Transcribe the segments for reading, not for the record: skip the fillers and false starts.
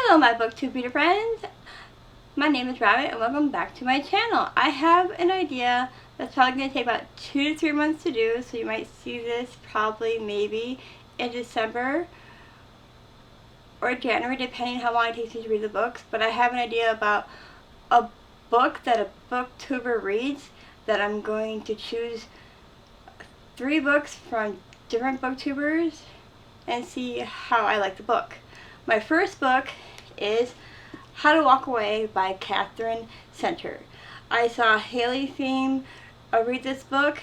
Hello my booktube reader friends, my name is Rabbit and welcome back to my channel. I have an idea that's probably going to take about 2 to 3 months to do, so you might see this probably maybe in December or January, depending how long it takes me to read the books. But I have an idea about a book that a booktuber reads, that I'm going to choose 3 books from different booktubers and see how I like the book. My first book is How to Walk Away by Catherine Center. I saw Haley Pham read this book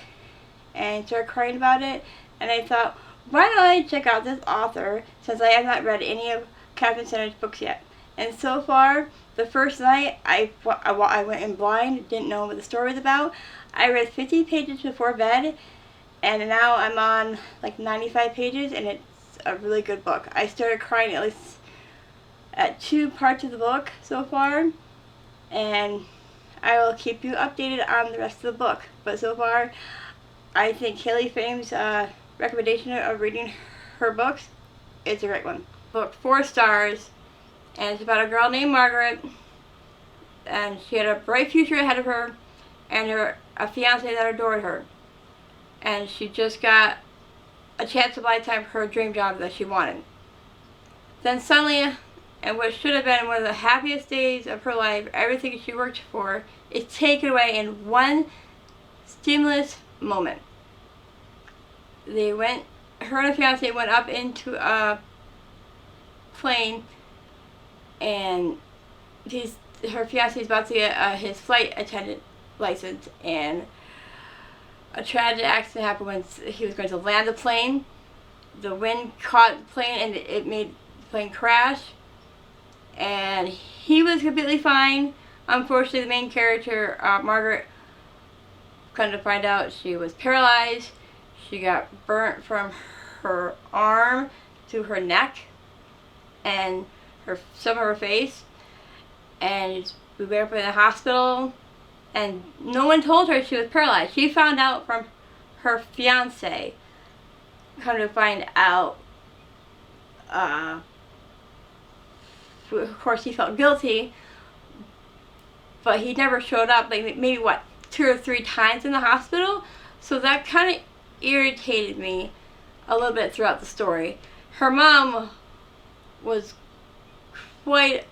and started crying about it, and I thought, why don't I check out this author, since I have not read any of Catherine Center's books yet. And so far, the first night I went in blind, didn't know what the story was about. I read 50 pages before bed, and now I'm on like 95 pages, and it's a really good book. I started crying at least at 2 parts of the book so far, and I will keep you updated on the rest of the book. But so far, I think Haley Pham's recommendation of reading her books is a great one. Book 4 stars, and it's about a girl named Margaret, and she had a bright future ahead of her, and a fiance that adored her, and she just got a chance of a lifetime for her dream job that she wanted. Then suddenly, and what should have been one of the happiest days of her life, everything she worked for, is taken away in one stimulus moment. Her and her fiance went up into a plane, and her fiance is about to get his flight attendant license, and a tragic accident happened when he was going to land the plane. The wind caught the plane and it made the plane crash, and he was completely fine. Unfortunately, the main character, Margaret, come to find out she was paralyzed. She got burnt from her arm to her neck and some of her face, and we went up in the hospital, and no one told her she was paralyzed. She found out from her fiance. Come to find out, of course he felt guilty, but he never showed up, like maybe 2 or 3 times in the hospital. So that kind of irritated me a little bit throughout the story. Her mom was quite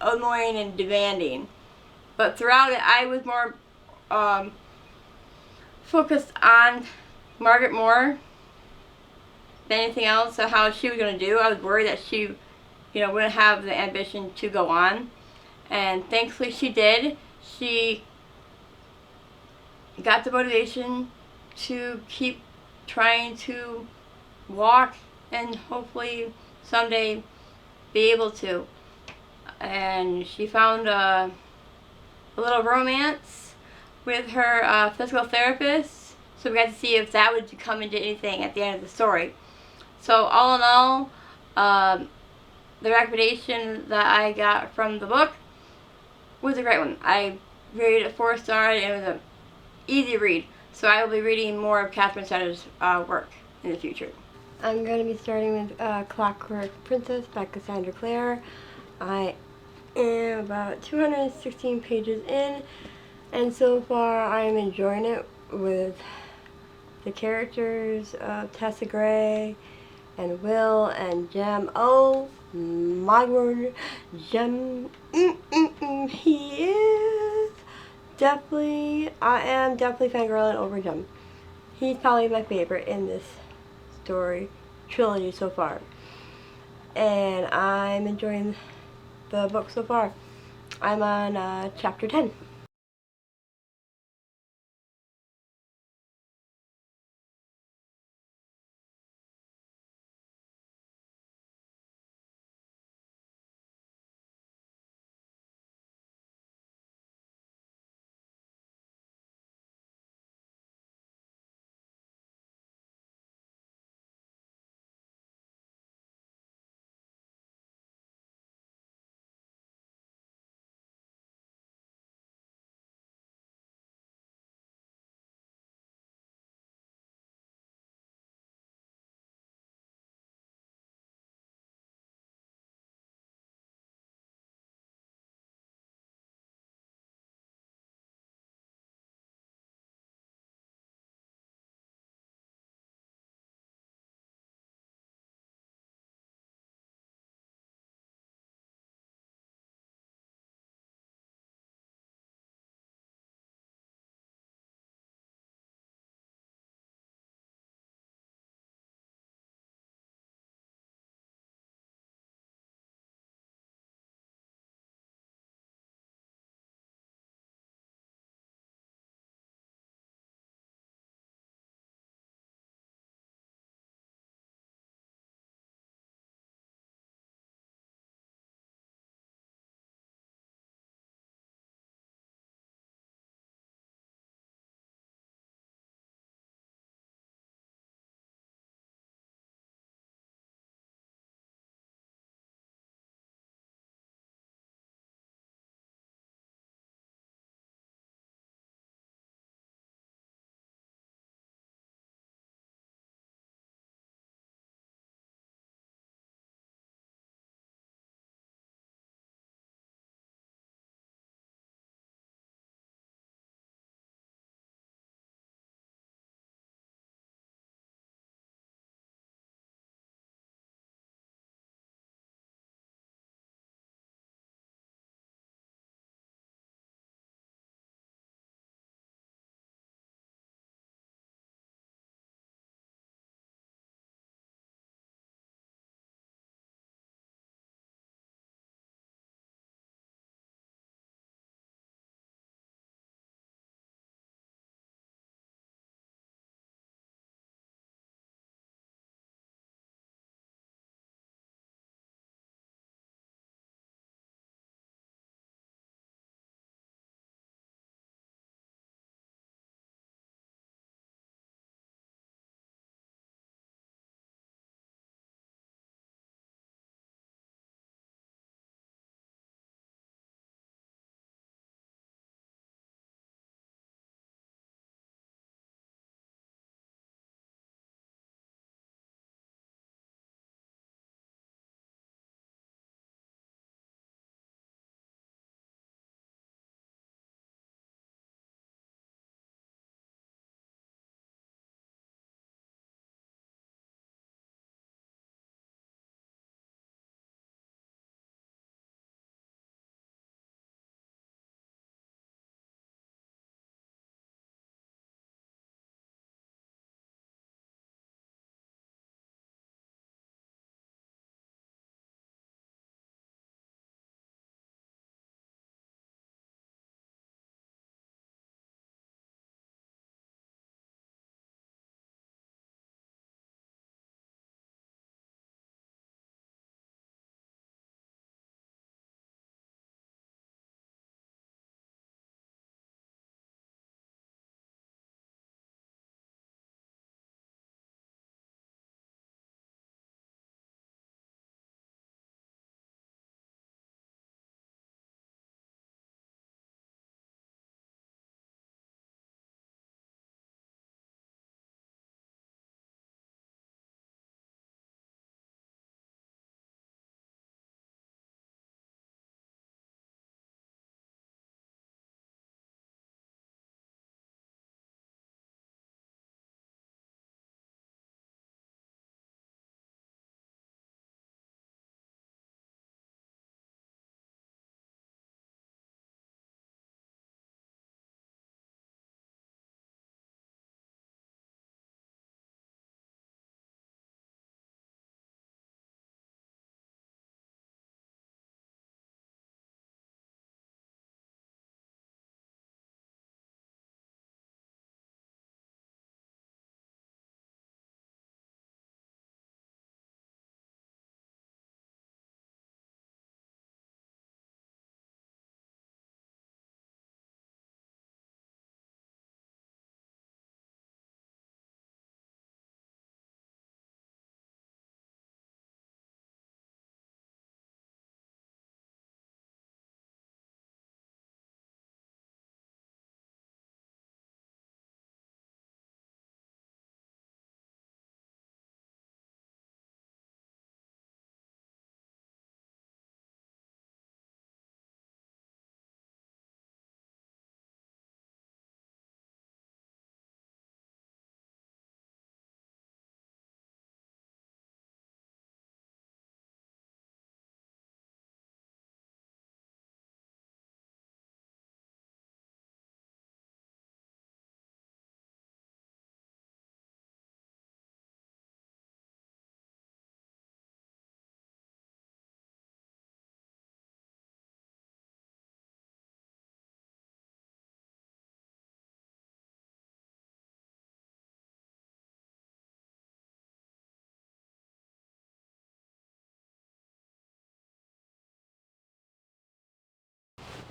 annoying and demanding, but throughout it I was more focused on Margaret more than anything else, and how she was going to do. I was worried that she wouldn't have the ambition to go on, and thankfully she did. She got the motivation to keep trying to walk and hopefully someday be able to. And she found a little romance with her physical therapist, so we got to see if that would come into anything at the end of the story. So all in all, the recommendation that I got from the book was a great one. I rated it 4 stars, and it was an easy read. So I will be reading more of Catherine Center's work in the future. I'm going to be starting with Clockwork Princess by Cassandra Clare. I am about 216 pages in, and so far I am enjoying it with the characters of Tessa Gray and Will and Jem. Oh my word, Jem, he is definitely, I am definitely fangirling over Jem. He's probably my favorite in this story trilogy so far, and I'm enjoying the book so far. I'm on chapter 10.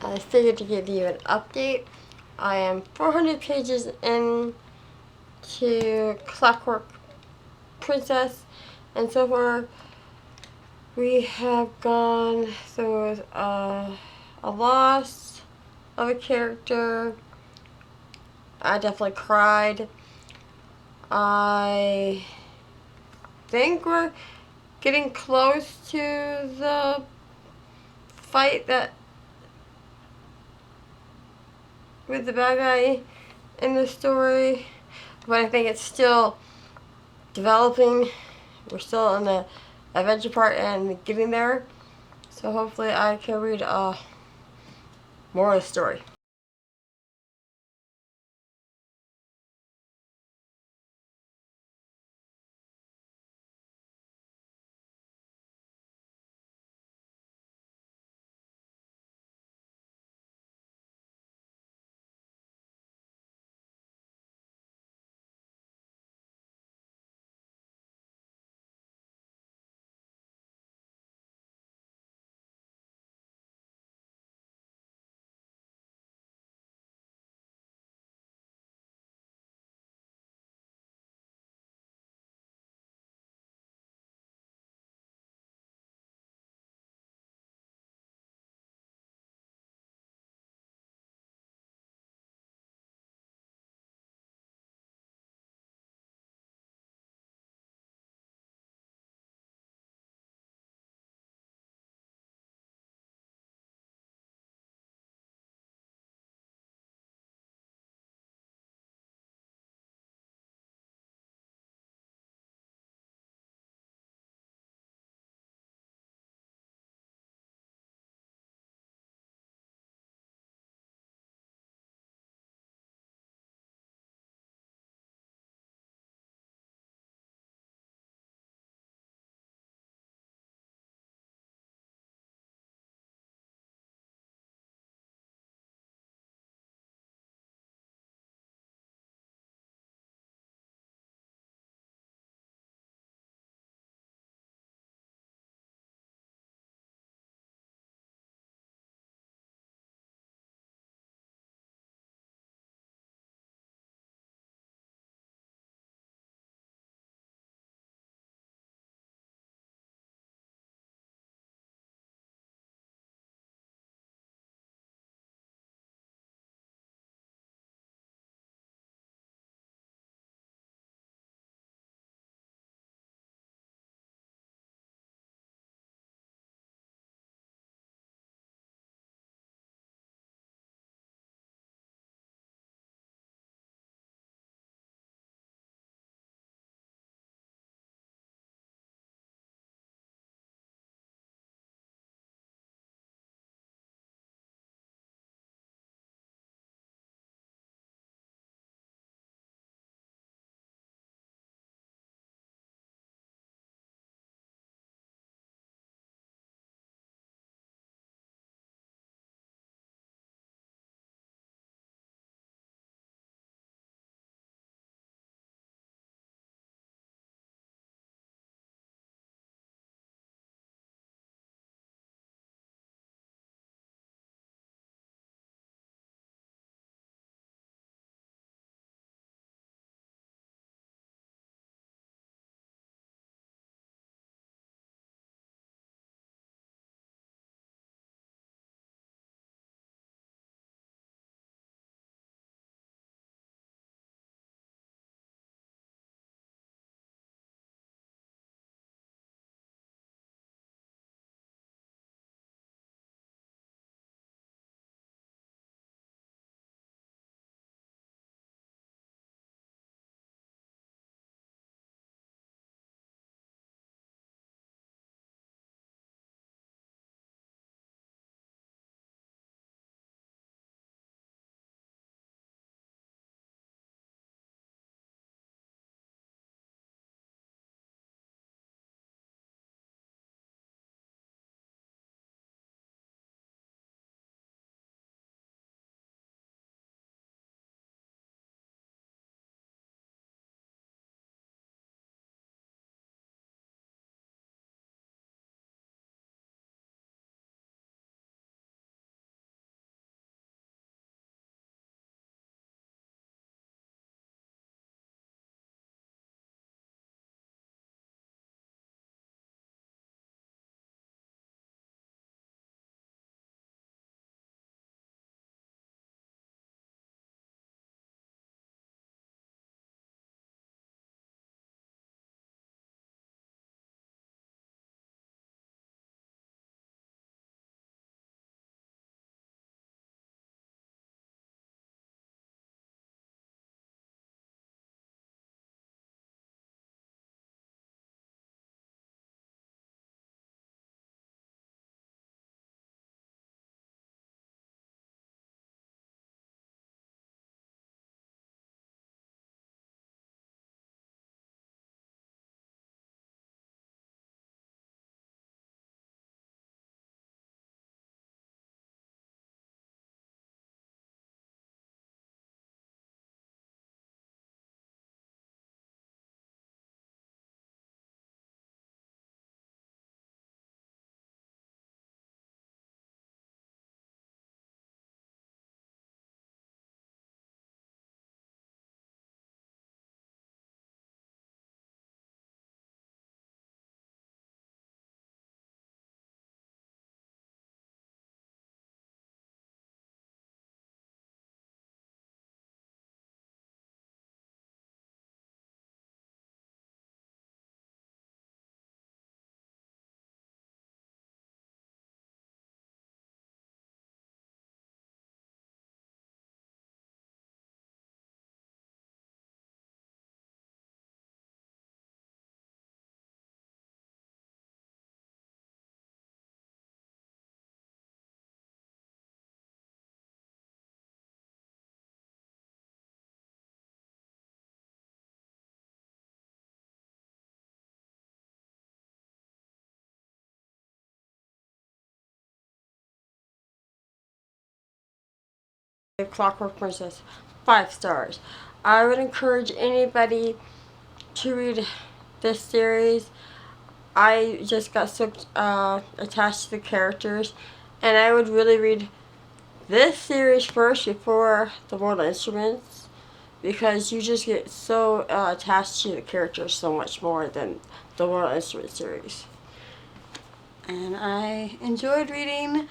I figured to give you an update. I am 400 pages into Clockwork Princess, and so far we have gone through a loss of a character. I definitely cried. I think we're getting close to the fight that with the bad guy in the story, but I think it's still developing. We're still in the adventure part and getting there, so hopefully I can read more of the story. Clockwork Princess, 5 stars. I would encourage anybody to read this series. I just got so attached to the characters, and I would really read this series first before the Mortal Instruments, because you just get so attached to the characters so much more than the Mortal Instruments series. And I enjoyed reading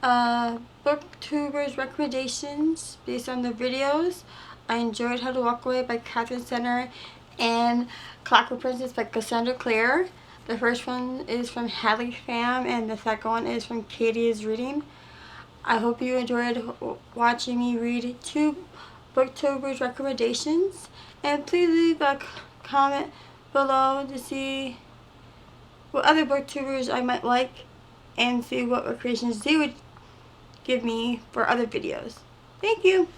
Booktubers recommendations based on the videos. I enjoyed How to Walk Away by Catherine Center and Clockwork Princess by Cassandra Clare. The first one is from Haley Pham and the second one is from KatieisReading. I hope you enjoyed watching me read 2 Booktubers recommendations, and please leave a comment below to see what other Booktubers I might like and see what recommendations they would give me for other videos. Thank you!